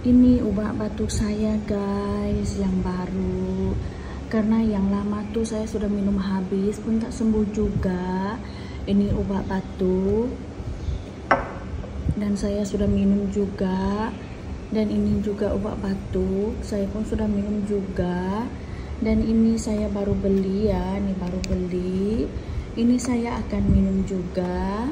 Ini obat batuk saya guys, yang baru. Karena yang lama tuh saya sudah minum habis pun tak sembuh juga. Ini obat batuk. Dan saya sudah minum juga. Dan ini juga obat batuk, saya pun sudah minum juga. Dan ini saya baru beli ya, ini baru beli. Ini saya akan minum juga.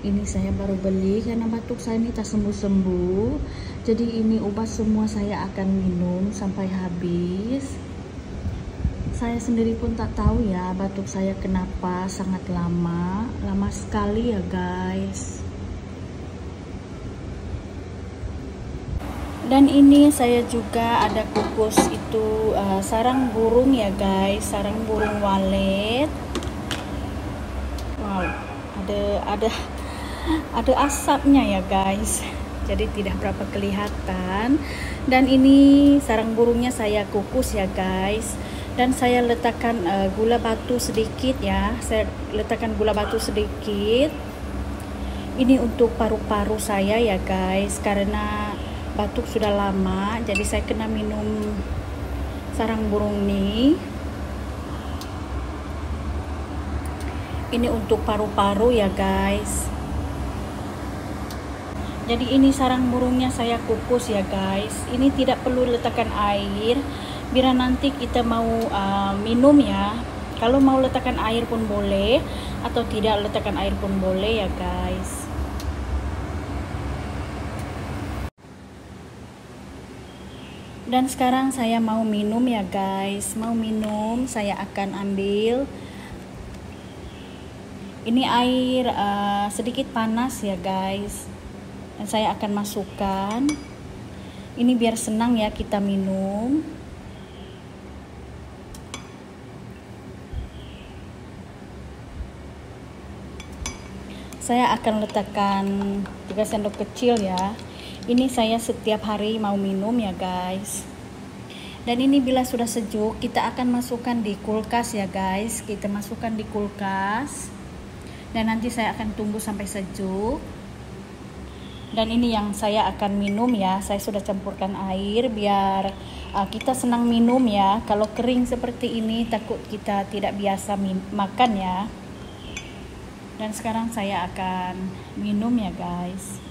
Ini saya baru beli karena batuk saya ini tak sembuh-sembuh. Jadi ini obat semua saya akan minum sampai habis. Saya sendiri pun tak tahu ya batuk saya kenapa sangat lama sekali ya guys. Dan ini saya juga ada kukus itu sarang burung ya guys, sarang burung walet. Wow, ada asapnya ya guys, jadi tidak berapa kelihatan. Dan ini sarang burungnya saya kukus ya guys, dan saya letakkan gula batu sedikit ya, saya letakkan gula batu sedikit. Ini untuk paru-paru saya ya guys, karena batuk sudah lama, jadi saya kena minum sarang burung ini. Ini untuk paru-paru ya guys. Jadi ini sarang burungnya saya kukus ya guys. Ini tidak perlu letakkan air, biar nanti kita mau minum ya. Kalau mau letakkan air pun boleh, atau tidak letakkan air pun boleh ya guys. Dan sekarang saya mau minum ya guys. Mau minum, saya akan ambil. Ini air sedikit panas ya guys. Dan saya akan masukkan. Ini biar senang ya kita minum. Saya akan letakkan 3 sendok kecil ya. Ini saya setiap hari mau minum ya guys. Dan ini bila sudah sejuk, kita akan masukkan di kulkas ya guys. Kita masukkan di kulkas. Dan nanti saya akan tunggu sampai sejuk. Dan ini yang saya akan minum ya, saya sudah campurkan air biar kita senang minum ya. Kalau kering seperti ini takut kita tidak biasa makan ya. Dan sekarang saya akan minum ya guys.